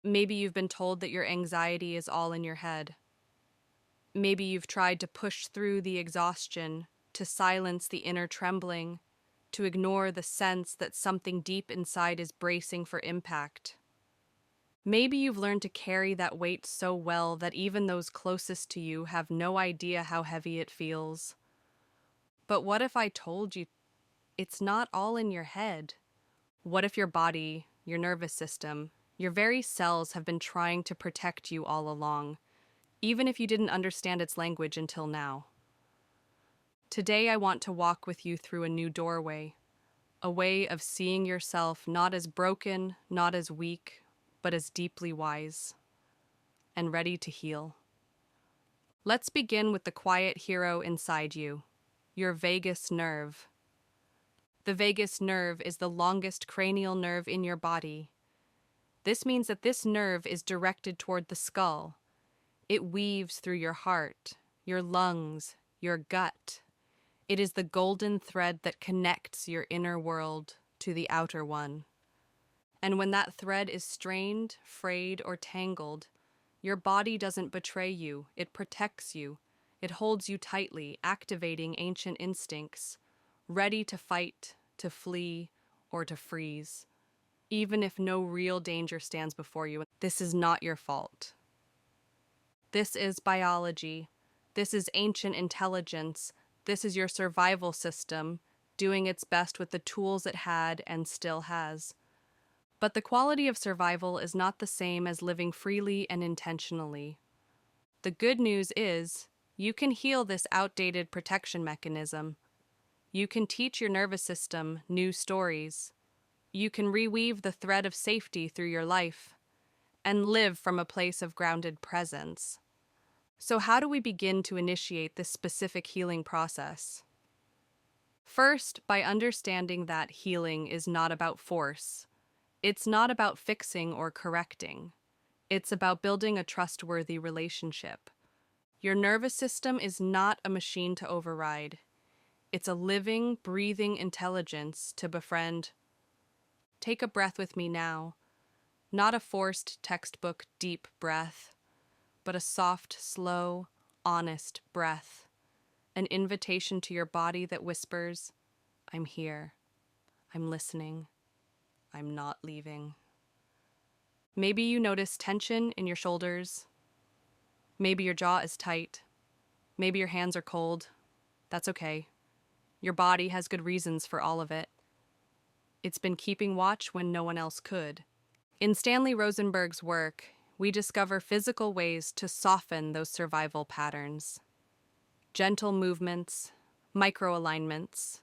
Maybe you've been told that your anxiety is all in your head. Maybe you've tried to push through the exhaustion, to silence the inner trembling, to ignore the sense that something deep inside is bracing for impact. Maybe you've learned to carry that weight so well that even those closest to you have no idea how heavy it feels. But what if I told you it's not all in your head? What if your body, your nervous system, your very cells have been trying to protect you all along, even if you didn't understand its language until now? Today I want to walk with you through a new doorway, a way of seeing yourself not as broken, not as weak, but as deeply wise and ready to heal. Let's begin with the quiet hero inside you, your vagus nerve. The vagus nerve is the longest cranial nerve in your body. This means that this nerve is directed toward the skull. It weaves through your heart, your lungs, your gut. It is the golden thread that connects your inner world to the outer one. And when that thread is strained, frayed, or tangled, your body doesn't betray you, it protects you. It holds you tightly, activating ancient instincts, ready to fight, to flee, or to freeze. Even if no real danger stands before you, this is not your fault. This is biology. This is ancient intelligence. This is your survival system, doing its best with the tools it had and still has. But the quality of survival is not the same as living freely and intentionally. The good news is, you can heal this outdated protection mechanism. You can teach your nervous system new stories. You can reweave the thread of safety through your life and live from a place of grounded presence. So how do we begin to initiate this specific healing process? First, by understanding that healing is not about force. It's not about fixing or correcting. It's about building a trustworthy relationship. Your nervous system is not a machine to override. It's a living, breathing intelligence to befriend. Take a breath with me now. Not a forced textbook deep breath, but a soft, slow, honest breath. An invitation to your body that whispers, I'm here. I'm listening. I'm not leaving. Maybe you notice tension in your shoulders. Maybe your jaw is tight. Maybe your hands are cold. That's okay. Your body has good reasons for all of it. It's been keeping watch when no one else could. In Stanley Rosenberg's work, we discover physical ways to soften those survival patterns. Gentle movements, micro-alignments,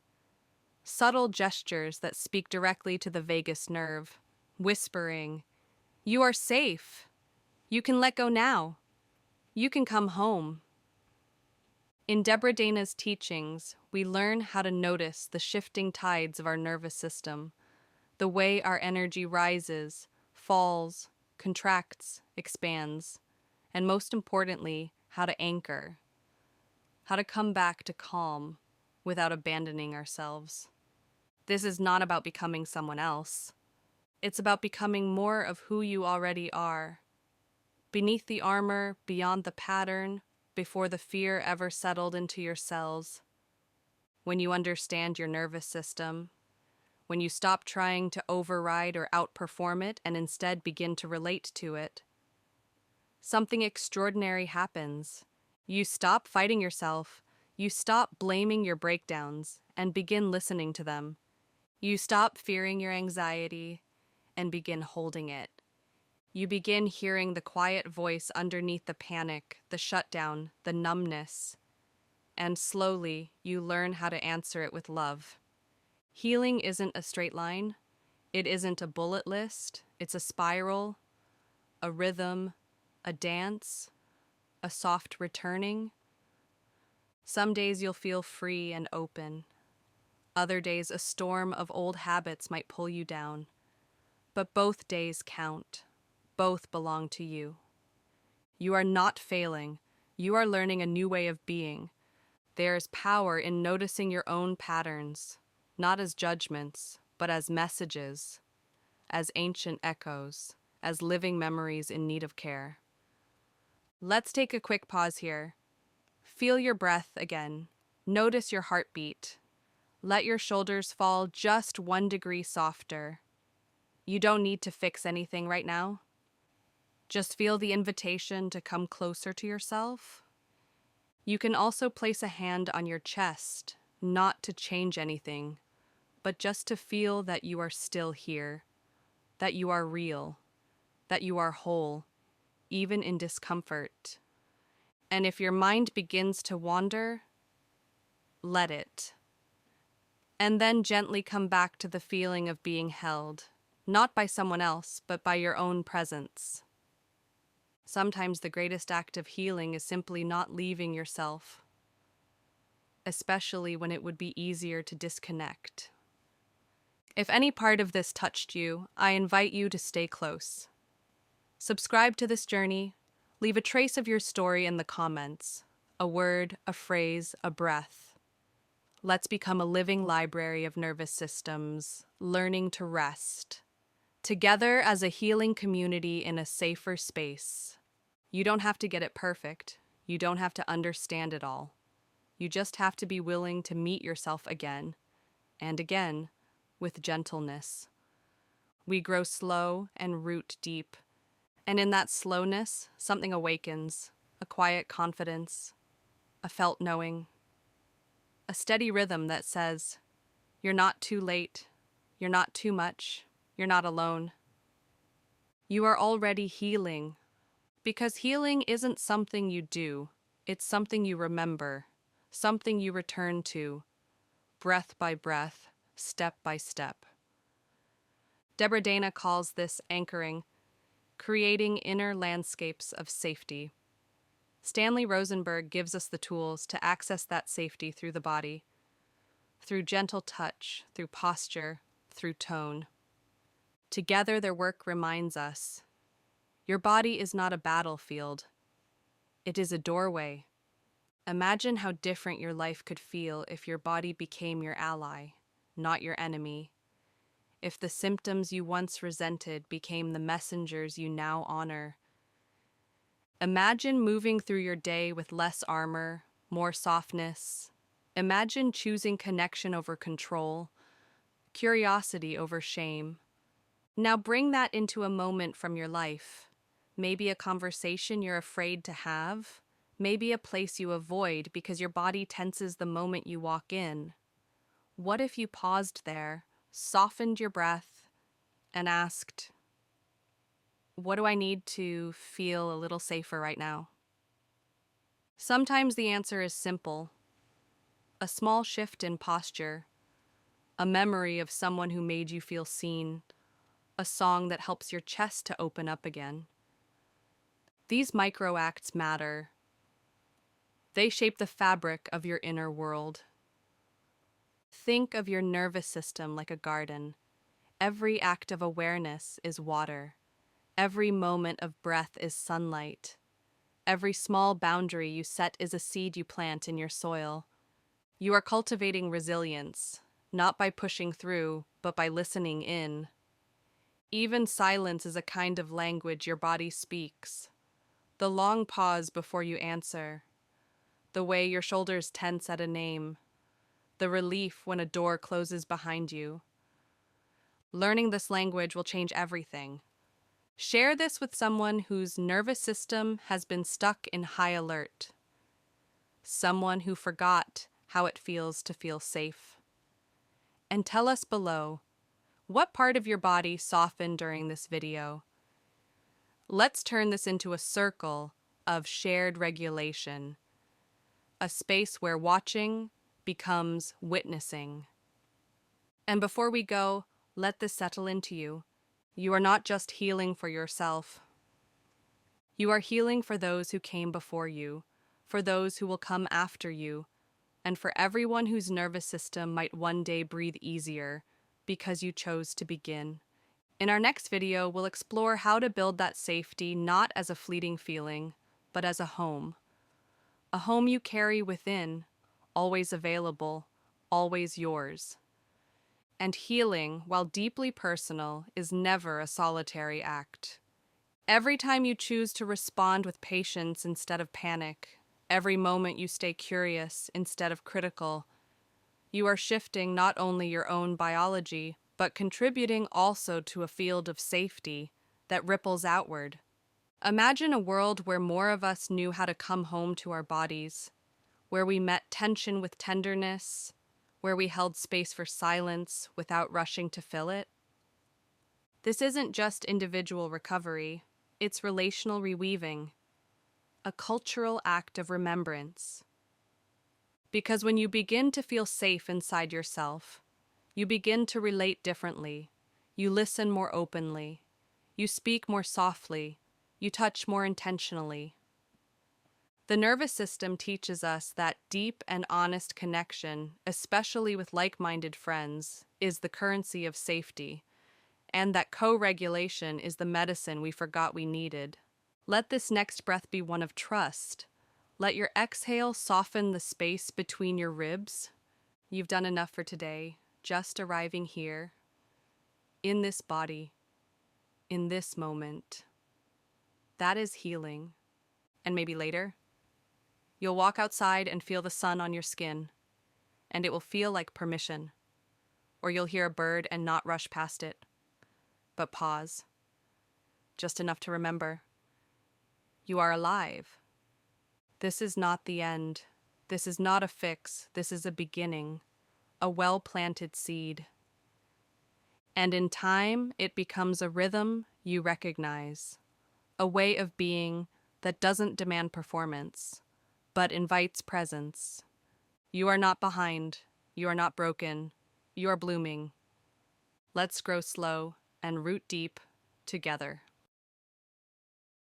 subtle gestures that speak directly to the vagus nerve, whispering, you are safe. You can let go now. You can come home. In Deb Dana's teachings, we learn how to notice the shifting tides of our nervous system, the way our energy rises, falls, contracts, expands, and most importantly, how to anchor, how to come back to calm without abandoning ourselves. This is not about becoming someone else. It's about becoming more of who you already are. Beneath the armor, beyond the pattern, before the fear ever settled into your cells. When you understand your nervous system, when you stop trying to override or outperform it and instead begin to relate to it, something extraordinary happens. You stop fighting yourself, you stop blaming your breakdowns, and begin listening to them. You stop fearing your anxiety and begin holding it. You begin hearing the quiet voice underneath the panic, the shutdown, the numbness, and slowly you learn how to answer it with love. Healing isn't a straight line. It isn't a bullet list. It's a spiral, a rhythm, a dance, a soft returning. Some days you'll feel free and open. Other days, a storm of old habits might pull you down. But both days count. Both belong to you. You are not failing. You are learning a new way of being. There is power in noticing your own patterns, not as judgments, but as messages, as ancient echoes, as living memories in need of care. Let's take a quick pause here. Feel your breath again. Notice your heartbeat. Let your shoulders fall just 1 degree softer. You don't need to fix anything right now. Just feel the invitation to come closer to yourself. You can also place a hand on your chest, not to change anything, but just to feel that you are still here, that you are real, that you are whole, even in discomfort. And if your mind begins to wander, let it. And then gently come back to the feeling of being held, not by someone else, but by your own presence. Sometimes the greatest act of healing is simply not leaving yourself, especially when it would be easier to disconnect. If any part of this touched you, I invite you to stay close. Subscribe to this journey. Leave a trace of your story in the comments. A word, a phrase, a breath. Let's become a living library of nervous systems, learning to rest. Together as a healing community in a safer space. You don't have to get it perfect. You don't have to understand it all. You just have to be willing to meet yourself again and again with gentleness. We grow slow and root deep. And in that slowness, something awakens, a quiet confidence, a felt knowing, a steady rhythm that says, you're not too late, you're not too much, you're not alone. You are already healing, because healing isn't something you do, it's something you remember, something you return to, breath by breath, step by step. Deb Dana calls this anchoring, creating inner landscapes of safety. Stanley Rosenberg gives us the tools to access that safety through the body, through gentle touch, through posture, through tone. Together, their work reminds us, your body is not a battlefield. It is a doorway. Imagine how different your life could feel if your body became your ally, not your enemy. If the symptoms you once resented became the messengers you now honor. Imagine moving through your day with less armor, more softness. Imagine choosing connection over control, curiosity over shame. Now bring that into a moment from your life. Maybe a conversation you're afraid to have. Maybe a place you avoid because your body tenses the moment you walk in. What if you paused there, softened your breath, and asked, what do I need to feel a little safer right now? Sometimes the answer is simple. A small shift in posture, a memory of someone who made you feel seen, a song that helps your chest to open up again. These micro acts matter. They shape the fabric of your inner world. Think of your nervous system like a garden. Every act of awareness is water. Every moment of breath is sunlight. Every small boundary you set is a seed you plant in your soil. You are cultivating resilience, not by pushing through, but by listening in. Even silence is a kind of language your body speaks. The long pause before you answer. The way your shoulders tense at a name. The relief when a door closes behind you. Learning this language will change everything. Share this with someone whose nervous system has been stuck in high alert. Someone who forgot how it feels to feel safe. And tell us below, what part of your body softened during this video? Let's turn this into a circle of shared regulation, a space where watching becomes witnessing. And before we go, let this settle into you. You are not just healing for yourself. You are healing for those who came before you, for those who will come after you, and for everyone whose nervous system might one day breathe easier because you chose to begin. In our next video, we'll explore how to build that safety not as a fleeting feeling, but as a home you carry within, always available, always yours. And healing, while deeply personal, is never a solitary act. Every time you choose to respond with patience instead of panic, every moment you stay curious instead of critical, you are shifting not only your own biology, but contributing also to a field of safety that ripples outward. Imagine a world where more of us knew how to come home to our bodies, where we met tension with tenderness, where we held space for silence without rushing to fill it. This isn't just individual recovery, it's relational reweaving, a cultural act of remembrance. Because when you begin to feel safe inside yourself, you begin to relate differently, you listen more openly, you speak more softly, you touch more intentionally. The nervous system teaches us that deep and honest connection, especially with like-minded friends, is the currency of safety, and that co-regulation is the medicine we forgot we needed. Let this next breath be one of trust. Let your exhale soften the space between your ribs. You've done enough for today, just arriving here, in this body, in this moment. That is healing. And maybe later, you'll walk outside and feel the sun on your skin, and it will feel like permission. Or you'll hear a bird and not rush past it, but pause, just enough to remember. You are alive. This is not the end. This is not a fix. This is a beginning, a well-planted seed. And in time, it becomes a rhythm you recognize, a way of being that doesn't demand performance, but invites presence. You are not behind. You are not broken. You are blooming. Let's grow slow and root deep together.